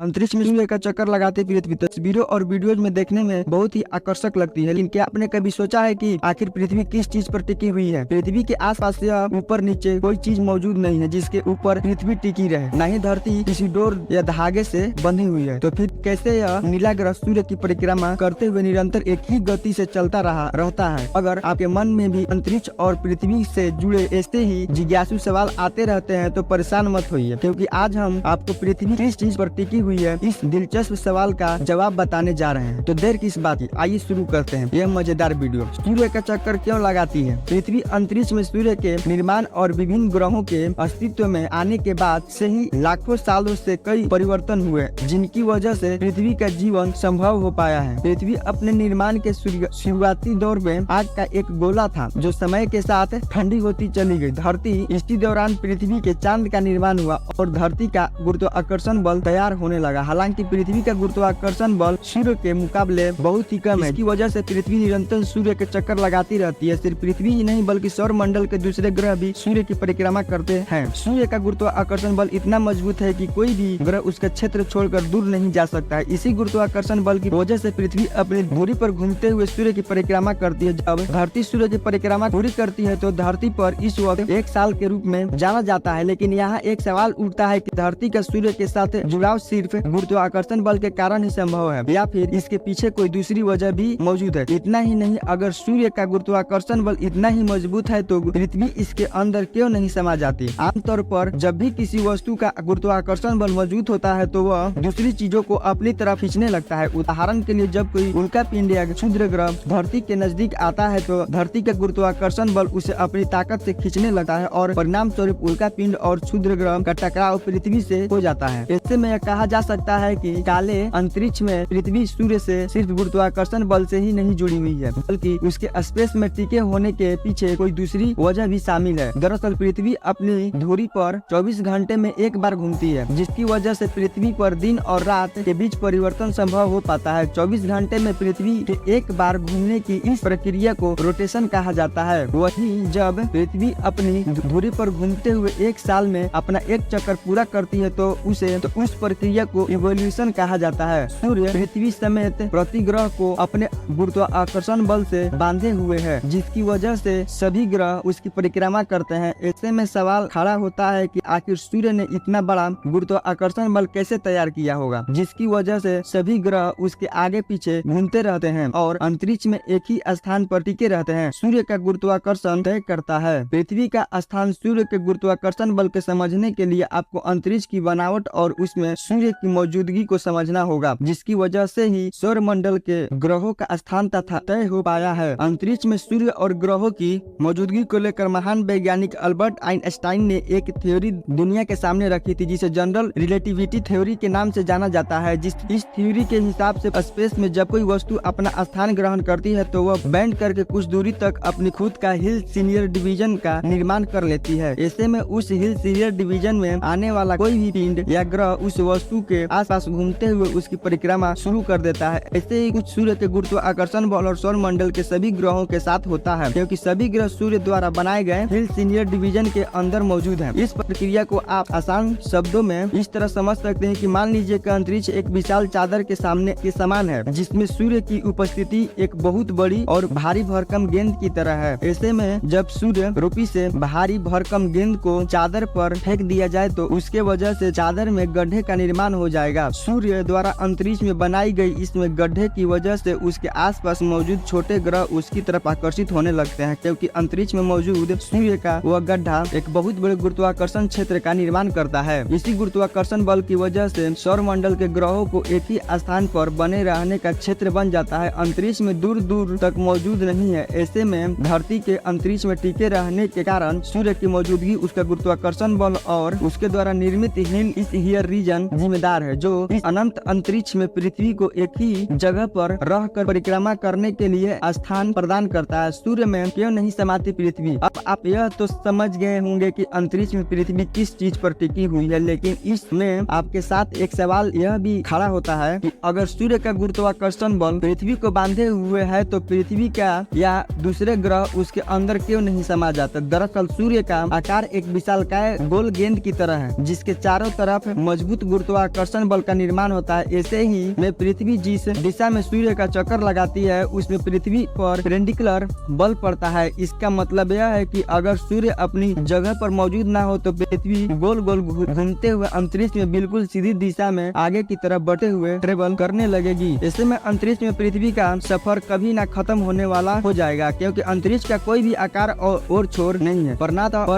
अंतरिक्ष में सूर्य का चक्कर लगाते पृथ्वी तस्वीरों और वीडियोज में देखने में बहुत ही आकर्षक लगती है, लेकिन क्या आपने कभी सोचा है कि आखिर पृथ्वी किस चीज पर टिकी हुई है? पृथ्वी के आसपास या ऊपर नीचे कोई चीज मौजूद नहीं है जिसके ऊपर पृथ्वी टिकी रहे, न ही धरती किसी डोर या धागे से बंधी हुई है। तो फिर कैसे यह नीला ग्रह सूर्य की परिक्रमा करते हुए निरंतर एक ही गति से चलता रहता है? अगर आपके मन में भी अंतरिक्ष और पृथ्वी से जुड़े ऐसे ही जिज्ञासु सवाल आते रहते हैं तो परेशान मत होइए, क्योंकि आज हम आपको पृथ्वी किस चीज पर टिकी हुई है इस दिलचस्प सवाल का जवाब बताने जा रहे हैं। तो देर किस बात की, आइए शुरू करते हैं यह मजेदार वीडियो। सूर्य का चक्कर क्यों लगाती है? पृथ्वी अंतरिक्ष में सूर्य के निर्माण और विभिन्न ग्रहों के अस्तित्व में आने के बाद से ही लाखों सालों से कई परिवर्तन हुए, जिनकी वजह से पृथ्वी का जीवन संभव हो पाया है। पृथ्वी अपने निर्माण के शुरुआती दौर में आग का एक गोला था जो समय के साथ ठंडी होती चली गई। धरती इसी दौरान पृथ्वी के चांद का निर्माण हुआ और धरती का गुरुत्वाकर्षण बल तैयार होने लगा। हालांकि पृथ्वी का गुरुत्वाकर्षण बल सूर्य के मुकाबले बहुत ही कम है, इसकी वजह से पृथ्वी निरंतर सूर्य के चक्कर लगाती रहती है। सिर्फ पृथ्वी ही नहीं बल्कि सौर मंडल के दूसरे ग्रह भी सूर्य की परिक्रमा करते हैं। सूर्य का गुरुत्वाकर्षण बल इतना मजबूत है कि कोई भी ग्रह उसका क्षेत्र छोड़कर दूर नहीं जा सकता है। इसी गुरुत्वाकर्षण बल की वजह से पृथ्वी अपनी धुरी पर घूमते हुए सूर्य की परिक्रमा करती है। जब धरती सूर्य की परिक्रमा पूरी करती है तो धरती पर इस वक्त एक साल के रूप में जाना जाता है। लेकिन यहाँ एक सवाल उठता है कि धरती का सूर्य के साथ जुड़ाव सिर्फ गुरुत्वाकर्षण बल के कारण ही संभव है या फिर इसके पीछे कोई दूसरी वजह भी मौजूद है? इतना ही नहीं, अगर सूर्य का गुरुत्वाकर्षण बल इतना ही मजबूत है तो पृथ्वी इसके अंदर क्यों नहीं समा जाती? आमतौर पर जब भी किसी वस्तु का गुरुत्वाकर्षण बल मौजूद होता है तो वह दूसरी चीजों को अपनी तरफ खींचने लगता है। उदाहरण के लिए, जब कोई उल्का पिंड या क्षुद्र ग्रह धरती के नजदीक आता है तो धरती का गुरुत्वाकर्षण बल उसे अपनी ताकत से खींचने लगता है और परिणाम स्वरूप उल्का पिंड और क्षुद्र ग्रह का टकराव पृथ्वी से हो जाता है। इससे में यह कहा जा सकता है कि काले अंतरिक्ष में पृथ्वी सूर्य से सिर्फ गुरुत्वाकर्षण बल से ही नहीं जुड़ी हुई है, बल्कि उसके स्पेस में टिके होने के पीछे कोई दूसरी वजह भी शामिल है। दरअसल पृथ्वी अपनी धुरी पर 24 घंटे में एक बार घूमती है, जिसकी वजह से पृथ्वी पर दिन और रात के बीच परिवर्तन संभव हो पाता है। 24 घंटे में पृथ्वी के एक बार घूमने की इस प्रक्रिया को रोटेशन कहा जाता है। वहीं जब पृथ्वी अपनी धुरी पर घूमते हुए एक साल में अपना एक चक्कर पूरा करती है तो उस प्रक्रिया को इवोल्यूशन कहा जाता है। सूर्य पृथ्वी समेत प्रति ग्रह को अपने गुरुत्वाकर्षण बल से बांधे हुए है, जिसकी वजह से सभी ग्रह उसकी परिक्रमा करते हैं। ऐसे में सवाल खड़ा होता है कि आखिर सूर्य ने इतना बड़ा गुरुत्वाकर्षण बल कैसे तैयार किया होगा, जिसकी वजह से सभी ग्रह उसके आगे पीछे घूमते रहते हैं और अंतरिक्ष में एक ही स्थान पर टिके रहते हैं। सूर्य का गुरुत्वाकर्षण तय करता है पृथ्वी का स्थान। सूर्य के गुरुत्वाकर्षण बल के समझने के लिए आपको अंतरिक्ष की बनावट और उसमें सूर्य की मौजूदगी को समझना होगा, जिसकी वजह से ही सौर मंडल के ग्रहों का स्थान तथा तय हो पाया है। अंतरिक्ष में सूर्य और ग्रहों की मौजूदगी को लेकर महान वैज्ञानिक अल्बर्ट आइंस्टाइन ने एक थ्योरी दुनिया के सामने रखी थी, जिसे जनरल रिलेटिविटी थ्योरी के नाम से जाना जाता है। इस थ्योरी के हिसाब से स्पेस में जब कोई वस्तु अपना स्थान ग्रहण करती है तो वह बैंड करके कुछ दूरी तक अपनी खुद का हिल सीनियर डिवीजन का निर्माण कर लेती है। ऐसे में उस हिल सीनियर डिवीजन में आने वाला कोई भी पिंड या ग्रह उस वस्तु के आसपास घूमते हुए उसकी परिक्रमा शुरू कर देता है। ऐसे ही कुछ सूर्य के गुरुत्वाकर्षण बल और सौर मंडल के सभी ग्रहों के साथ होता है, क्योंकि सभी ग्रह सूर्य द्वारा बनाए गए हिल सीनियर डिवीजन के अंदर मौजूद है। इस प्रक्रिया को आप आसान शब्दों में इस तरह समझ सकते हैं कि मान लीजिए कि अंतरिक्ष एक विशाल चादर के सामने के समान है, जिसमें सूर्य की उपस्थिति एक बहुत बड़ी और भारी भरकम गेंद की तरह है। ऐसे में जब सूर्य रूपी से भारी भरकम गेंद को चादर पर फेंक दिया जाए तो उसके वजह से चादर में गड्ढे का निर्माण हो जाएगा। सूर्य द्वारा अंतरिक्ष में बनाई गई इसमें गड्ढे की वजह से उसके आसपास मौजूद छोटे ग्रह उसकी तरफ आकर्षित होने लगते हैं, क्योंकि अंतरिक्ष में मौजूद सूर्य का वह गड्ढा एक बहुत बड़े गुरुत्वाकर्षण क्षेत्र का निर्माण करता है। इसी गुरुत्वाकर्षण बल की वजह से सौर मंडल के ग्रहों को एक ही स्थान पर बने रहने का क्षेत्र बन जाता है, अंतरिक्ष में दूर दूर तक मौजूद नहीं है। ऐसे में धरती के अंतरिक्ष में टिके रहने के कारण सूर्य की मौजूदगी, उसका गुरुत्वाकर्षण बल और उसके द्वारा निर्मित हिल इस हियर रीजन जिम्मेदार है, जो इस अनंत अंतरिक्ष में पृथ्वी को एक ही जगह पर रहकर परिक्रमा करने के लिए स्थान प्रदान करता है। सूर्य में क्यों नहीं समाती पृथ्वी? अब आप यह तो समझ गए होंगे कि अंतरिक्ष में पृथ्वी किस चीज पर टिकी हुई है, लेकिन इसमें आपके साथ एक सवाल यह भी खड़ा होता है कि अगर सूर्य का गुरुत्वाकर्षण बल पृथ्वी को बांधे हुए है तो पृथ्वी का या दूसरे ग्रह उसके अंदर क्यों नहीं समा जाता। दरअसल सूर्य का आकार एक विशालकाय गोल गेंद की तरह है जिसके चारों तरफ मजबूत गुरुत्वाकर्षण बल का निर्माण होता है। ऐसे ही में पृथ्वी जिस दिशा में सूर्य का चक्कर लगाती है उसमें पृथ्वी पर पेंडिकुलर बल पड़ता है। इसका मतलब यह है कि अगर सूर्य अपनी जगह पर मौजूद ना हो तो पृथ्वी गोल गोल घूमते हुए अंतरिक्ष में बिल्कुल सीधी दिशा में आगे की तरफ बढ़ते हुए ट्रेवल करने लगेगी। ऐसे में अंतरिक्ष में पृथ्वी का सफर कभी ना खत्म होने वाला हो जाएगा क्योंकि अंतरिक्ष का कोई भी आकार और छोर नहीं है, पर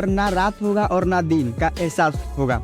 ना रात होगा और ना दिन का एहसास होगा।